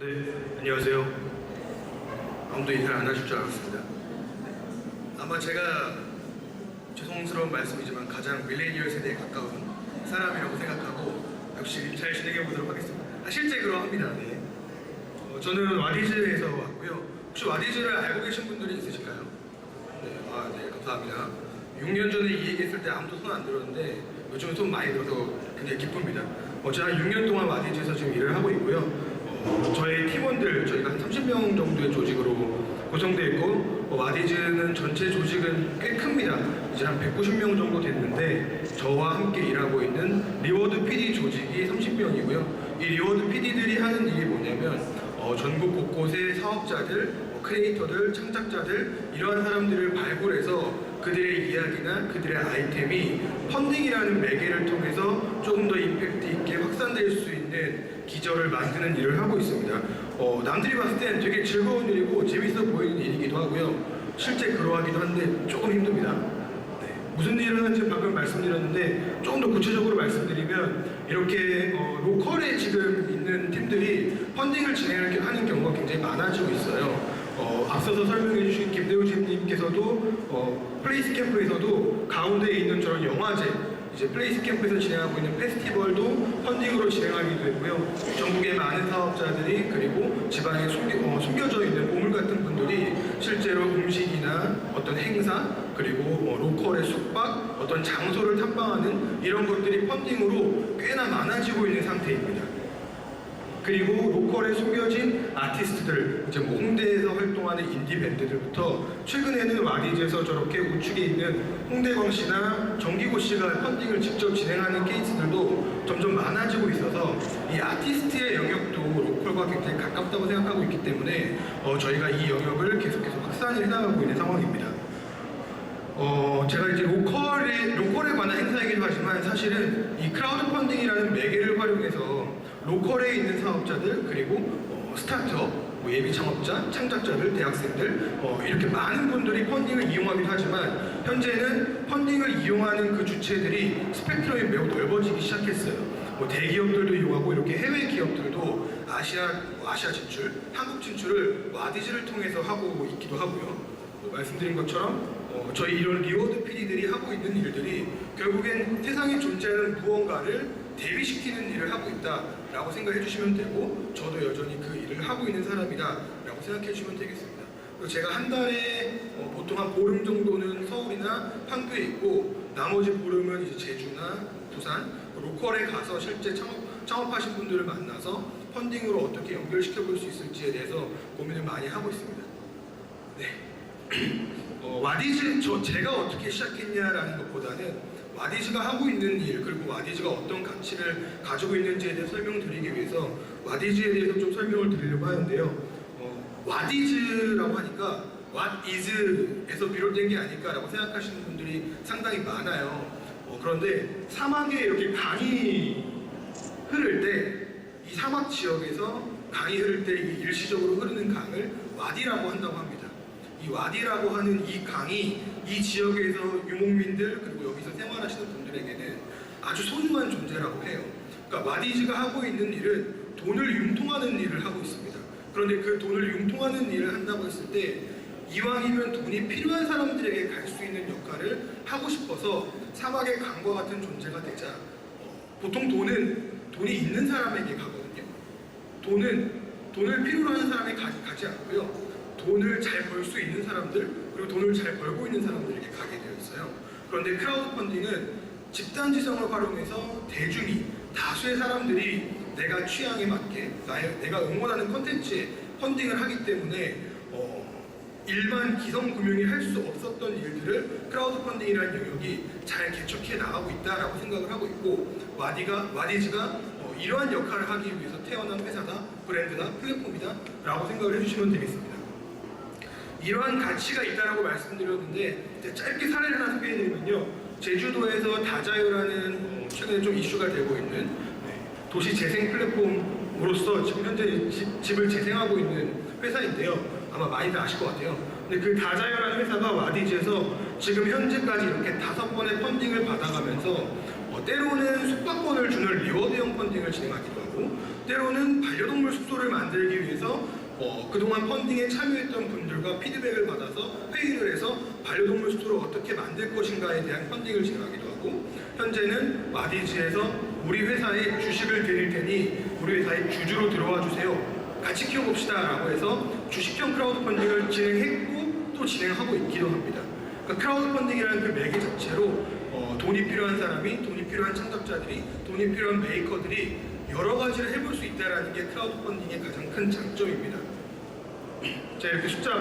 네, 안녕하세요. 아무도 인사를 안 하실 줄 알았습니다. 아마 제가 죄송스러운 말씀이지만 가장 밀레니얼 세대에 가까운 사람이라고 생각하고 역시 잘 진행해 보도록 하겠습니다. 실제 그러합니다. 네. 저는 와디즈에서 왔고요. 혹시 와디즈를 알고 계신 분들이 있으실까요? 네, 네, 감사합니다. 6년 전에 이 얘기 했을 때 아무도 손 안 들었는데 요즘은 손 많이 들어서 굉장히 기쁩니다. 제가 6년 동안 와디즈에서 지금 일을 하고 있고요. 저희 팀원들, 저희가 한 30명 정도의 조직으로 구성되어 있고 와디즈는 전체 조직은 꽤 큽니다. 이제 한 190명 정도 됐는데 저와 함께 일하고 있는 리워드 PD 조직이 30명이고요. 이 리워드 PD들이 하는 일이 뭐냐면 전국 곳곳의 사업자들, 크리에이터들, 창작자들 이러한 사람들을 발굴해서 그들의 이야기나 그들의 아이템이 펀딩이라는 매개를 통해서 조금 더 임팩트 있게 확산될 수 있는 기저를 만드는 일을 하고 있습니다. 남들이 봤을 땐 되게 즐거운 일이고 재밌어 보이는 일이기도 하고요. 실제 그러하기도 한데 조금 힘듭니다. 네. 무슨 일을 하는지 방금 말씀드렸는데 조금 더 구체적으로 말씀드리면 이렇게 로컬에 지금 있는 팀들이 펀딩을 진행하는 경우가 굉장히 많아지고 있어요. 앞서서 설명해 주신 김대우님께서도 플레이스 캠프에서도 가운데에 있는 저런 영화제, 이제 플레이스 캠프에서 진행하고 있는 페스티벌도 펀딩으로 진행하기도 했고요. 전국의 많은 사업자들이 그리고 지방에 숨겨져 있는 보물 같은 분들이 실제로 음식이나 어떤 행사 그리고 로컬의 숙박, 어떤 장소를 탐방하는 이런 것들이 펀딩으로 꽤나 많아지고 있는 상태입니다. 그리고 로컬에 숨겨진 아티스트들, 이제 홍대에서 활동하는 인디 밴드들부터 최근에는 와디즈에서 저렇게 우측에 있는 홍대광 씨나 정기고 씨가 펀딩을 직접 진행하는 케이스들도 점점 많아지고 있어서 이 아티스트의 영역도 로컬과 굉장히 가깝다고 생각하고 있기 때문에 저희가 이 영역을 계속해서 확산을 해나가고 있는 상황입니다. 제가 이제 로컬에 관한 행사이기도 하지만 사실은 이 크라우드 펀딩이라는 매개를 활용해서 로컬에 있는 사업자들 그리고 스타트업, 예비 창업자, 창작자들, 대학생들 이렇게 많은 분들이 펀딩을 이용하기도 하지만 현재는 펀딩을 이용하는 그 주체들이 스펙트럼이 매우 넓어지기 시작했어요. 대기업들도 이용하고 이렇게 해외 기업들도 아시아 진출, 한국 진출을 와디즈를 통해서 하고 있기도 하고요. 말씀드린 것처럼 저희 이런 리워드 PD들이 하고 있는 일들이 결국엔 세상에 존재하는 무언가를 대비시키는 일을 하고 있다라고 생각해 주시면 되고 저도 여전히 그 일을 하고 있는 사람이다라고 생각해 주시면 되겠습니다. 그리고 제가 한 달에 보통 한 보름 정도는 서울이나 판교에 있고 나머지 보름은 이제 제주나 부산, 로컬에 가서 실제 창업하신 분들을 만나서 펀딩으로 어떻게 연결시켜 볼 수 있을지에 대해서 고민을 많이 하고 있습니다. 네. 와디즈, 제가 어떻게 시작했냐라는 것보다는 와디즈가 하고 있는 일, 그리고 와디즈가 어떤 가치를 가지고 있는지에 대해 설명드리기 위해서 와디즈에 대해서 좀 설명을 드리려고 하는데요. 와디즈라고 하니까 What is에서 비롯된 게 아닐까라고 생각하시는 분들이 상당히 많아요. 그런데 사막에 이렇게 강이 흐를 때 이 사막 지역에서 강이 흐를 때 이 일시적으로 흐르는 강을 와디라고 한다고 합니다. 이 와디라고 하는 이 강이 이 지역에서 유목민들 그리고 여기서 생활하시는 분들에게는 아주 소중한 존재라고 해요. 그러니까 와디즈가 하고 있는 일은 돈을 융통하는 일을 하고 있습니다. 그런데 그 돈을 융통하는 일을 한다고 했을 때 이왕이면 돈이 필요한 사람들에게 갈 수 있는 역할을 하고 싶어서 사막의 강과 같은 존재가 되자 보통 돈이 있는 사람에게 가거든요. 돈을 필요로 하는 사람에게 가지 않고요. 돈을 잘 벌 수 있는 사람들 그리고 돈을 잘 벌고 있는 사람들에게 가게 되어 있어요. 그런데 크라우드 펀딩은 집단지성을 활용해서 대중이 다수의 사람들이 내가 취향에 맞게 내가 응원하는 컨텐츠에 펀딩을 하기 때문에 일반 기성금융이 할 수 없었던 일들을 크라우드 펀딩이라는 영역이 잘 개척해 나가고 있다라고 생각을 하고 있고 와디즈가 이러한 역할을 하기 위해서 태어난 회사다, 브랜드다, 플랫폼이다 라고 생각을 해주시면 되겠습니다. 이러한 가치가 있다라고 말씀드렸는데 짧게 사례를 하나 소개해드리면요. 제주도에서 다자요라는 최근에 좀 이슈가 되고 있는 도시 재생 플랫폼으로서 지금 현재 집을 재생하고 있는 회사인데요. 아마 많이들 아실 것 같아요. 근데 그 다자요라는 회사가 와디즈에서 지금 현재까지 이렇게 5번의 펀딩을 받아가면서 때로는 숙박권을 주는 리워드형 펀딩을 진행하기도 하고 하고, 때로는 반려동물 숙소를 만들기 위해서 그동안 펀딩에 참여했던 분들과 피드백을 받아서 회의를 해서 반려동물 숙소를 어떻게 만들 것인가에 대한 펀딩을 진행하기도 하고, 현재는 와디즈에서 우리 회사에 주식을 드릴 테니 우리 회사에 주주로 들어와 주세요, 같이 키워봅시다 라고 해서 주식형 크라우드 펀딩을 진행했고 또 진행하고 있기도 합니다. 그러니까 크라우드 펀딩이라는 그 매개 자체로 돈이 필요한 사람이, 돈이 필요한 창작자들이, 돈이 필요한 메이커들이 여러 가지를 해볼 수 있다는 게 크라우드 펀딩의 가장 큰 장점입니다. 제가 이렇게 숫자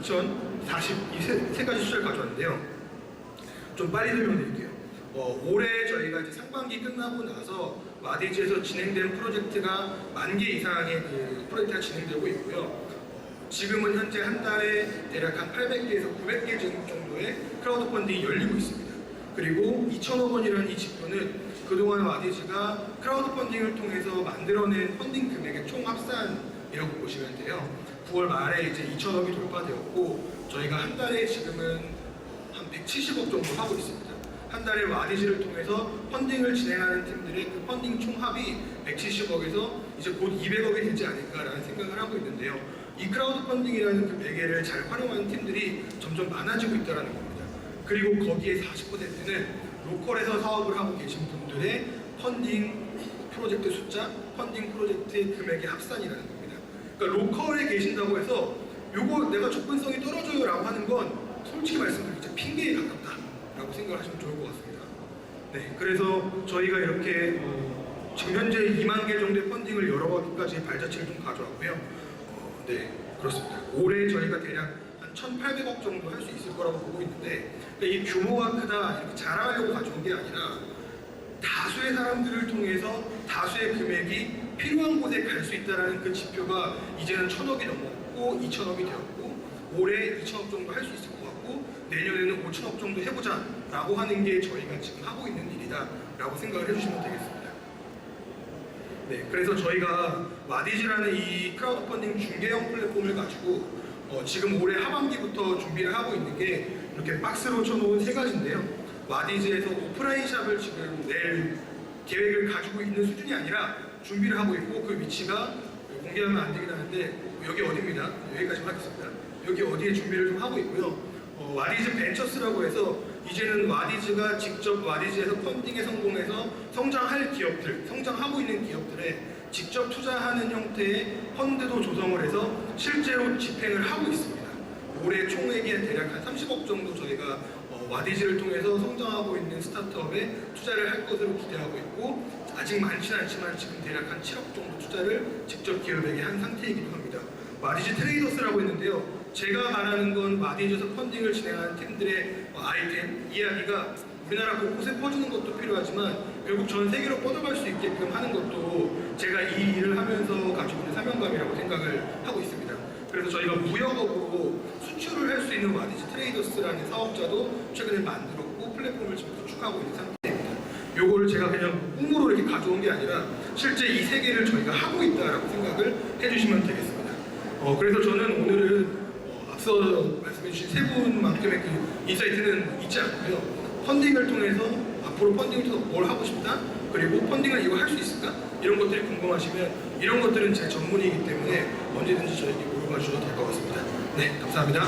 12,042가지 숫자를 가져왔는데요. 좀 빨리 설명드릴게요. 올해 저희가 이제 상반기 끝나고 나서 와디즈에서 진행된 프로젝트가 10,000개 이상의 그 프로젝트가 진행되고 있고요. 지금은 현재 한 달에 대략 한 800개에서 900개 정도의 크라우드 펀딩이 열리고 있습니다. 그리고 2,000억 원이라는 이 지표는 그동안 와디즈가 크라우드 펀딩을 통해서 만들어낸 펀딩 금액의 총 합산이라고 보시면 돼요. 9월 말에 이제 2,000억이 돌파되었고, 저희가 한 달에 지금은 한 170억 정도 하고 있습니다. 한 달에 와디즈를 통해서 펀딩을 진행하는 팀들의 그 펀딩 총합이 170억에서 이제 곧 200억이 되지 않을까라는 생각을 하고 있는데요. 이 크라우드 펀딩이라는 그 매개를 잘 활용하는 팀들이 점점 많아지고 있다는 겁니다. 그리고 거기에 40%는 로컬에서 사업을 하고 계신 분들의 펀딩 프로젝트 숫자, 펀딩 프로젝트의 금액의 합산이라는 겁니다. 그러니까 로컬에 계신다고 해서 요거 내가 접근성이 떨어져요 라고 하는 건 솔직히 말씀드리면 핑계에 가깝다라고 생각을 하시면 좋을 것 같습니다. 네, 그래서 저희가 이렇게 지금 현재 2만 개 정도의 펀딩을 여러 가지 발자취를 좀 가져왔고요. 네, 그렇습니다. 올해 저희가 대략 한 1,800억 정도 할 수 있을 거라고 보고 있는데, 이 규모가 크다 이렇게 자랑하려고 가져온 게 아니라 다수의 사람들을 통해서 다수의 금액이 필요한 곳에 갈 수 있다는 그 지표가 이제는 1,000억이 넘었고 2,000억이 되었고, 올해 2,000억 정도 할 수 있을 것 같고, 내년에는 5,000억 정도 해보자 라고 하는 게 저희가 지금 하고 있는 일이다 라고 생각을 해주시면 되겠습니다. 네, 그래서 저희가 와디즈라는 이 크라우드 펀딩 중개형 플랫폼을 가지고 지금 올해 하반기부터 준비를 하고 있는 게 이렇게 박스로 쳐놓은 3가지인데요. 와디즈에서 오프라인 샵을 지금 낼 계획을 가지고 있는 수준이 아니라 준비를 하고 있고, 그 위치가 공개하면 안 되긴 하는데 여기 어디입니다. 여기까지만 하겠습니다. 여기 어디에 준비를 좀 하고 있고요. 와디즈 벤처스라고 해서 이제는 와디즈가 직접 와디즈에서 펀딩에 성공해서 성장할 기업들, 성장하고 있는 기업들에 직접 투자하는 형태의 펀드도 조성을 해서 실제로 집행을 하고 있습니다. 올해 총액이 대략 한 30억 정도 저희가 와디즈를 통해서 성장하고 있는 스타트업에 투자를 할 것으로 기대하고 있고, 아직 많지는 않지만 지금 대략 한 7억 정도 투자를 직접 기업에게 한 상태이기도 합니다. 와디즈 트레이더스라고 했는데요. 제가 말하는 건 와디즈에서 펀딩을 진행하는 팀들의 아이템, 이야기가 우리나라 곳곳에 퍼지는 것도 필요하지만 결국 전 세계로 뻗어갈 수 있게끔 하는 것도 제가 이 일을 하면서 가지고 있는 사명감이라고 생각을 하고 있습니다. 그래서 저희가 무역업으로 수출을 할 수 있는 와디즈 트레이더스라는 사업자도 최근에 만들었고 플랫폼을 지금 구축하고 있는 상태입니다. 요거를 제가 그냥 꿈으로 이렇게 가져온 게 아니라 실제 이 세계를 저희가 하고 있다라고 생각을 해주시면 되겠습니다. 그래서 저는 오늘은 앞서 말씀해주신 3분만큼의 그 인사이트는 있지 않고요. 펀딩을 통해서 앞으로 펀딩을 통해서 뭘 하고 싶다? 그리고 펀딩을 이거 할 수 있을까? 이런 것들이 궁금하시면 이런 것들은 제 전문이기 때문에 언제든지 저에게 물어봐 주셔도 될 것 같습니다. 네, 감사합니다.